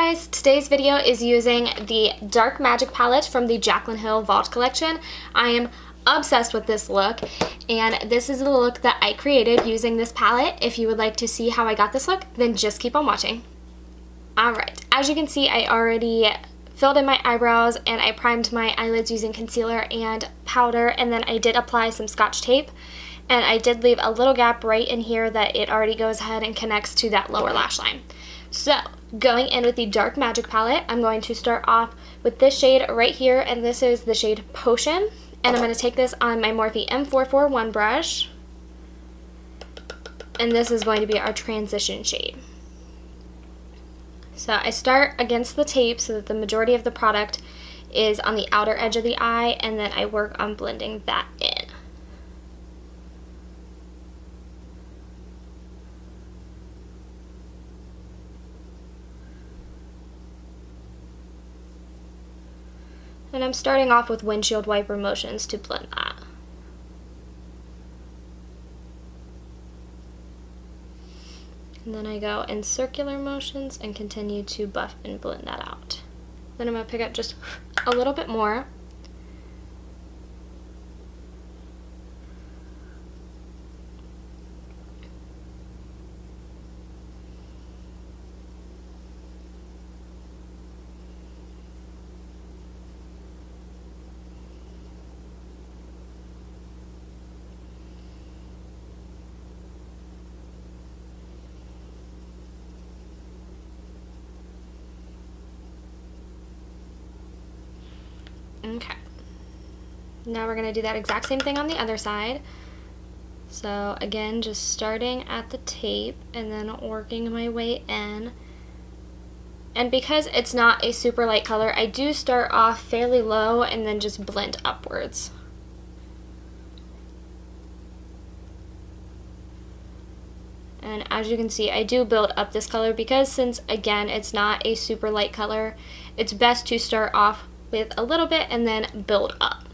guys, today's video is using the Dark Magic palette from the Jaclyn Hill Vault collection. I am obsessed with this look, and this is the look that I created using this palette. If you would like to see how I got this look, then just keep on watching. Alright, as you can see, I already filled in my eyebrows and I primed my eyelids using concealer and powder, and then I did apply some scotch tape, and I did leave a little gap right in here that it already goes ahead and connects to that lower lash line. So, going in with the Dark Magic palette, I'm going to start off with this shade right here, and this is the shade Potion. And I'm going to take this on my Morphe M441 brush, and this is going to be our transition shade. So I start against the tape so that the majority of the product is on the outer edge of the eye, and then I work on blending that in. And I'm starting off with windshield wiper motions to blend that. And then I go in circular motions and continue to buff and blend that out. Then I'm going to pick up just a little bit more. Okay, now we're going to do that exact same thing on the other side. So again, just starting at the tape and then working my way in. And because it's not a super light color, I do start off fairly low and then just blend upwards. And as you can see, I do build up this color because since, again, it's not a super light color, it's best to start off with a little bit and then build up.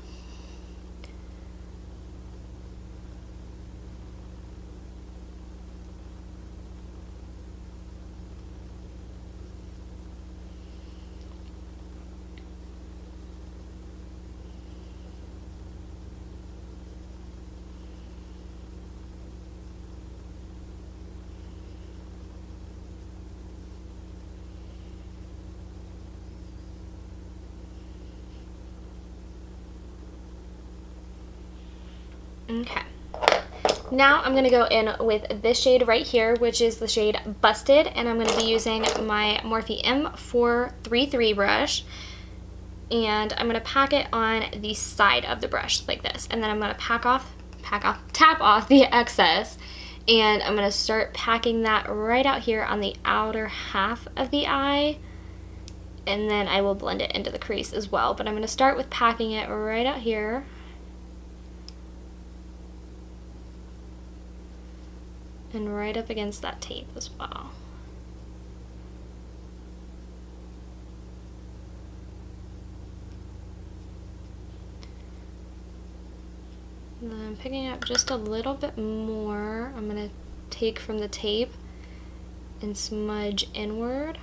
Okay, now I'm going to go in with this shade right here, which is the shade Busted, and I'm going to be using my Morphe M433 brush, and I'm going to pack it on the side of the brush like this, and then I'm going to tap off the excess, and I'm going to start packing that right out here on the outer half of the eye, and then I will blend it into the crease as well, but I'm going to start with packing it right out here. And right up against that tape as well. And then I'm picking up just a little bit more. I'm going to take from the tape and smudge inward.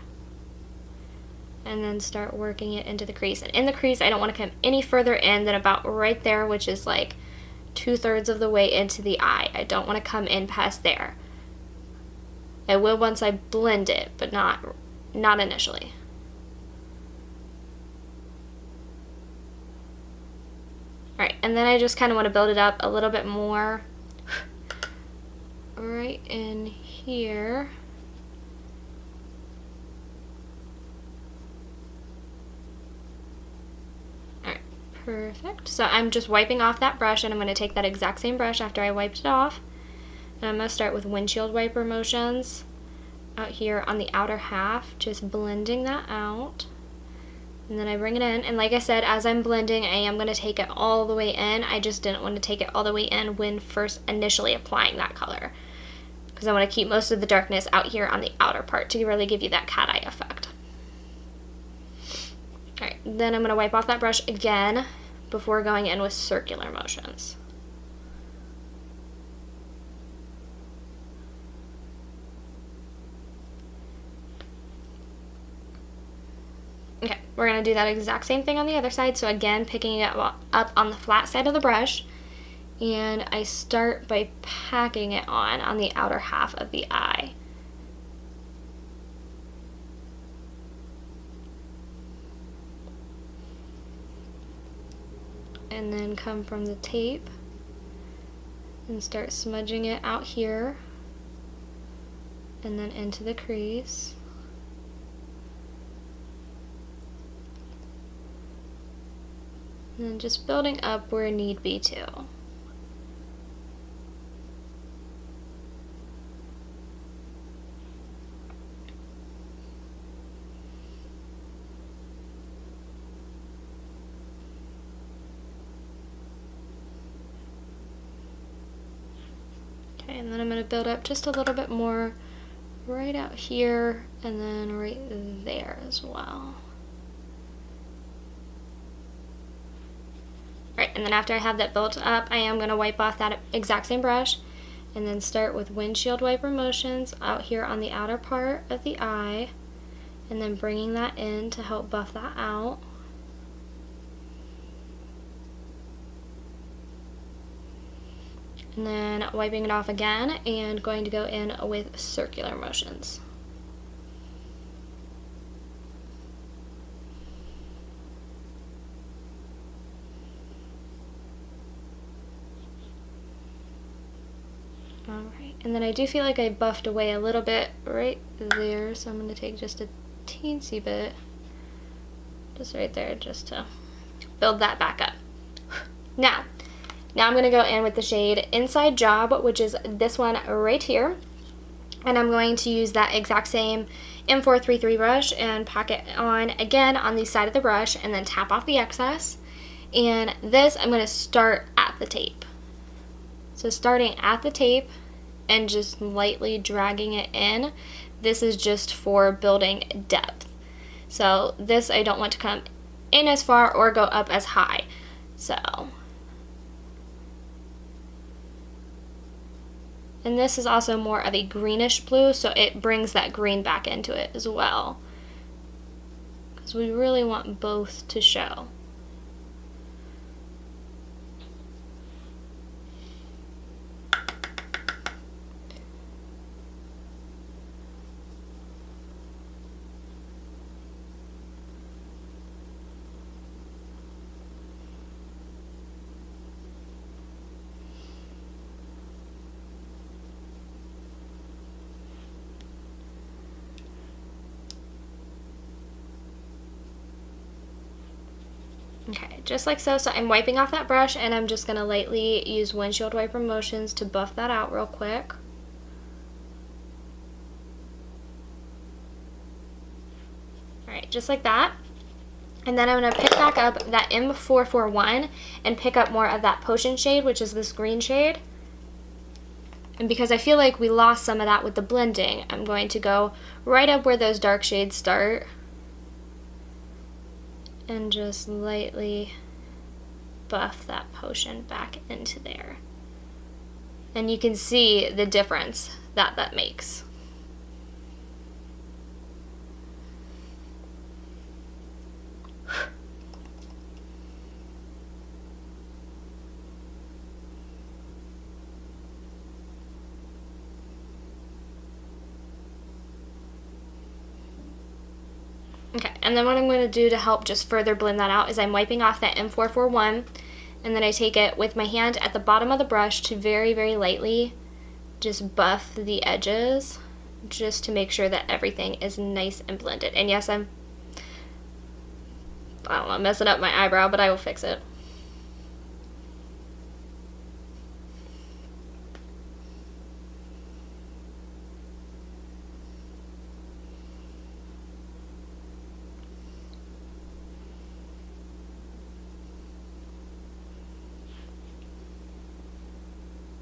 And then start working it into the crease. And in the crease, I don't want to come any further in than about right there, which is like 2/3 of the way into the eye. I don't want to come in past there. I will once I blend it, but not initially. Alright, and then I just kind of want to build it up a little bit more right in here. Perfect. So I'm just wiping off that brush, and I'm going to take that exact same brush after I wiped it off, and I'm going to start with windshield wiper motions out here on the outer half, just blending that out, and then I bring it in, and like I said, as I'm blending, I am going to take it all the way in. I just didn't want to take it all the way in when first initially applying that color, because I want to keep most of the darkness out here on the outer part to really give you that cat eye effect. Alright, then I'm going to wipe off that brush again before going in with circular motions. we're going to do that exact same thing on the other side. So again, picking it up on the flat side of the brush, and I start by packing it on the outer half of the eye. And then come from the tape and start smudging it out here, and then into the crease. And then just building up where need be too. Okay, and then I'm going to build up just a little bit more right out here, and then right there as well. Right, and then after I have that built up, I am going to wipe off that exact same brush and then start with windshield wiper motions out here on the outer part of the eye, and then bringing that in to help buff that out. And then wiping it off again and going to go in with circular motions. Alright, and then I do feel like I buffed away a little bit right there, so I'm going to take just a teensy bit, just right there, just to build that back up. Now I'm going to go in with the shade Inside Job, which is this one right here, and I'm going to use that exact same M433 brush and pack it on again on the side of the brush and then tap off the excess. And this I'm going to start at the tape. So starting at the tape and just lightly dragging it in. This is just for building depth. So this I don't want to come in as far or go up as high. So, and this is also more of a greenish blue, so it brings that green back into it as well, because we really want both to show. Okay, just like so. So I'm wiping off that brush and I'm just going to lightly use windshield wiper motions to buff that out real quick. Alright, just like that. And then I'm going to pick back up that M441 and pick up more of that potion shade, which is this green shade. And because I feel like we lost some of that with the blending, I'm going to go right up where those dark shades start and just lightly buff that potion back into there. And you can see the difference that that makes. Okay, and then what I'm going to do to help just further blend that out is I'm wiping off that M441, and then I take it with my hand at the bottom of the brush to very, very lightly just buff the edges, just to make sure that everything is nice and blended. And yes, I don't know, messing up my eyebrow, but I will fix it.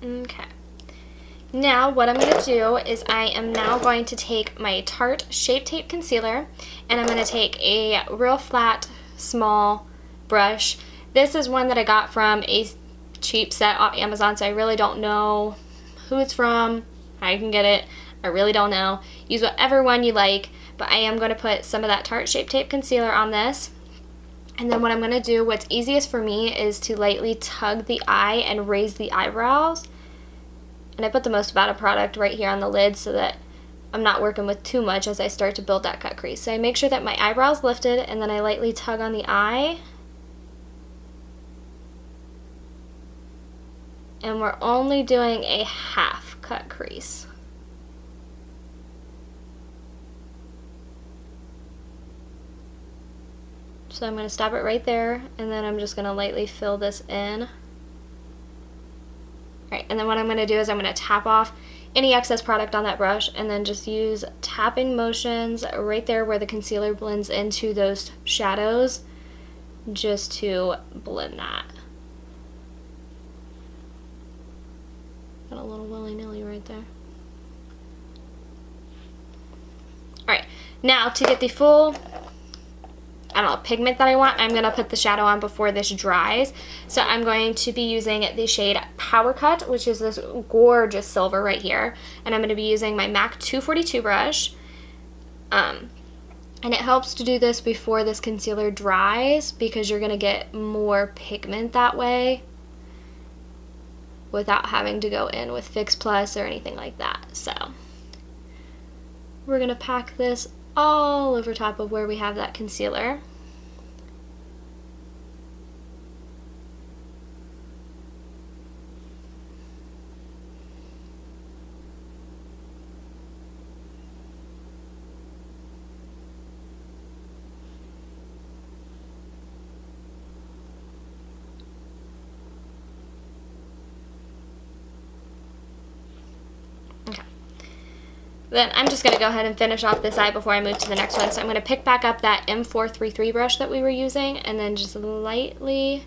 Okay, now what I'm going to do is I am now going to take my Tarte Shape Tape Concealer, and I'm going to take a real flat, small brush. This is one that I got from a cheap set off Amazon, so I really don't know who it's from, how you can get it. I really don't know. Use whatever one you like, but I am going to put some of that Tarte Shape Tape Concealer on this. And then what I'm going to do, what's easiest for me, is to lightly tug the eye and raise the eyebrows. And I put the most amount of product right here on the lid so that I'm not working with too much as I start to build that cut crease. So I make sure that my eyebrow's lifted, and then I lightly tug on the eye. And we're only doing a half cut crease. So I'm going to stop it right there, and then I'm just going to lightly fill this in. Alright, and then what I'm going to do is I'm going to tap off any excess product on that brush, and then just use tapping motions right there where the concealer blends into those shadows, just to blend that. Got a little willy-nilly right there. Alright, now to get the full, I don't know, pigment that I want, I'm going to put the shadow on before this dries. So I'm going to be using the shade Power Cut, which is this gorgeous silver right here. And I'm going to be using my MAC 242 brush. And it helps to do this before this concealer dries, because you're going to get more pigment that way without having to go in with Fix Plus or anything like that. So we're going to pack this all over top of where we have that concealer. Then I'm just going to go ahead and finish off this eye before I move to the next one. So I'm going to pick back up that M433 brush that we were using, and then just lightly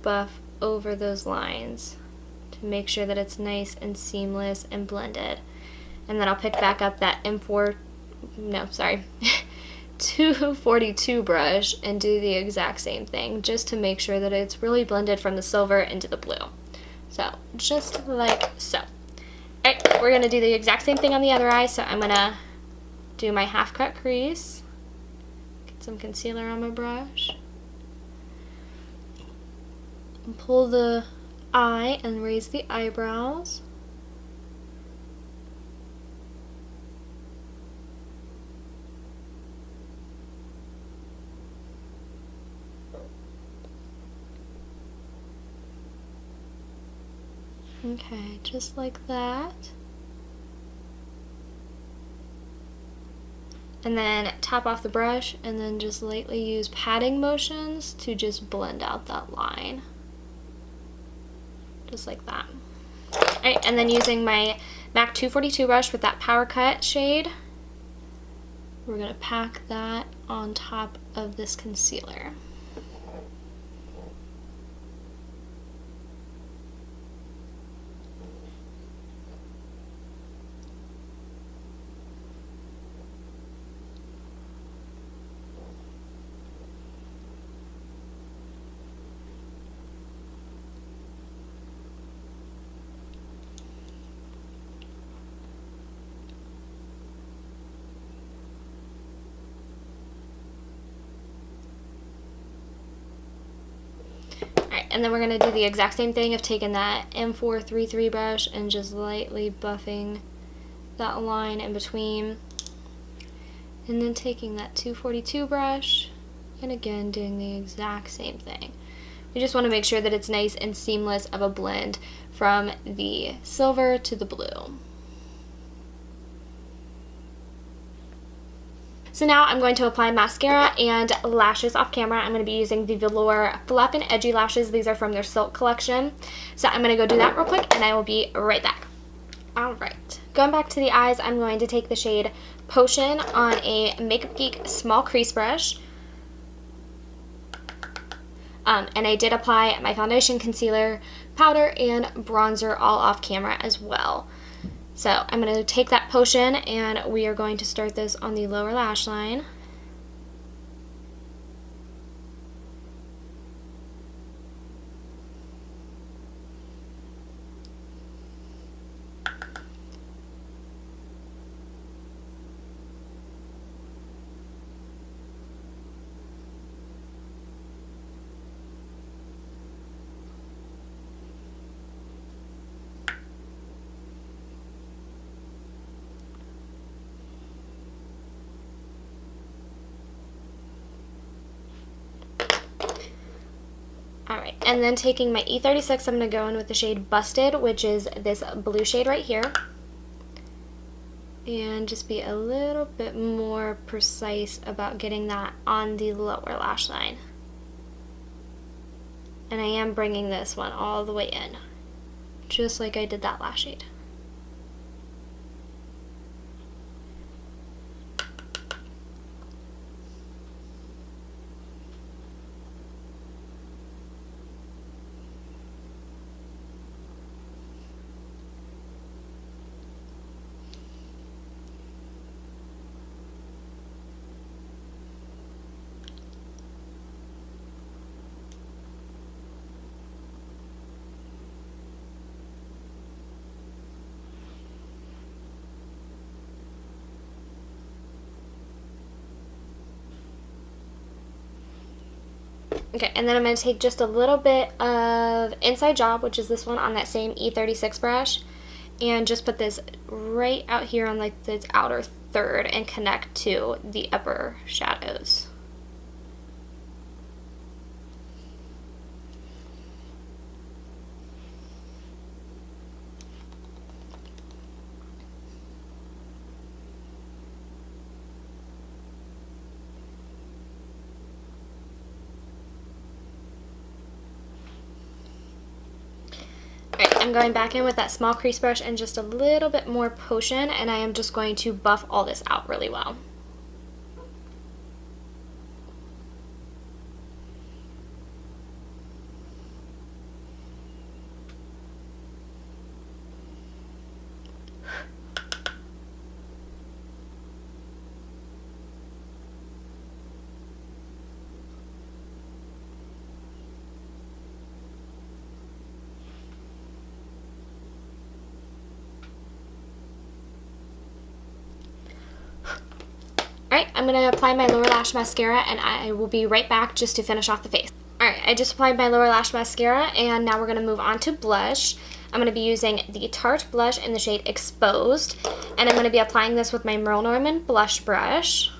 buff over those lines to make sure that it's nice and seamless and blended. And then I'll pick back up that 242 brush and do the exact same thing, just to make sure that it's really blended from the silver into the blue. So just like so. Alright, we're going to do the exact same thing on the other eye, so I'm going to do my half cut crease, get some concealer on my brush, and pull the eye and raise the eyebrows. Okay, just like that. And then tap off the brush, and then just lightly use patting motions to just blend out that line. Just like that. Alright, and then using my MAC 242 brush with that Power Cut shade, we're going to pack that on top of this concealer. And then we're going to do the exact same thing of taking that M433 brush and just lightly buffing that line in between. And then taking that 242 brush and again doing the exact same thing. We just want to make sure that it's nice and seamless of a blend from the silver to the blue. So now I'm going to apply mascara and lashes off camera. I'm going to be using the Velour Fluff and Edgy lashes. These are from their Silk collection. So I'm going to go do that real quick, and I will be right back. Alright, going back to the eyes, I'm going to take the shade Potion on a Makeup Geek small crease brush. And I did apply my foundation, concealer, powder, and bronzer all off camera as well. So I'm going to take that Potion, and we are going to start this on the lower lash line. Alright, and then taking my E36, I'm going to go in with the shade Busted, which is this blue shade right here. And just be a little bit more precise about getting that on the lower lash line. And I am bringing this one all the way in, just like I did that last shade. Okay, and then I'm going to take just a little bit of Inside Job, which is this one on that same E36 brush, and just put this right out here on like this outer third and connect to the upper shadows. I'm going back in with that small crease brush and just a little bit more potion, and I am just going to buff all this out really well. Alright, I'm going to apply my lower lash mascara, and I will be right back just to finish off the face. Alright, I just applied my lower lash mascara, and now we're going to move on to blush. I'm going to be using the Tarte blush in the shade Exposed, and I'm going to be applying this with my Merle Norman blush brush.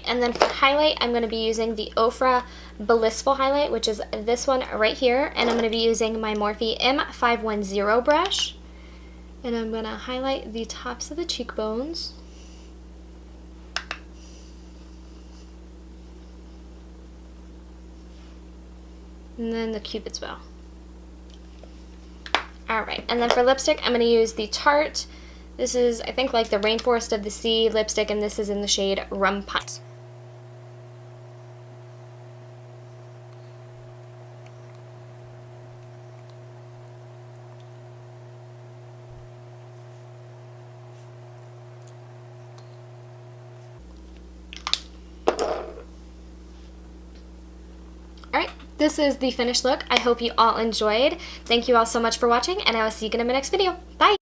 And then for highlight, I'm going to be using the Ofra Blissful highlight, which is this one right here. And I'm going to be using my Morphe M510 brush. And I'm going to highlight the tops of the cheekbones. And then the Cupid's bow. Alright, and then for lipstick, I'm going to use the Tarte. This is, I think, like the Rainforest of the Sea lipstick, and this is in the shade Rum Punch. Alright, this is the finished look. I hope you all enjoyed. Thank you all so much for watching, and I will see you again in my next video. Bye!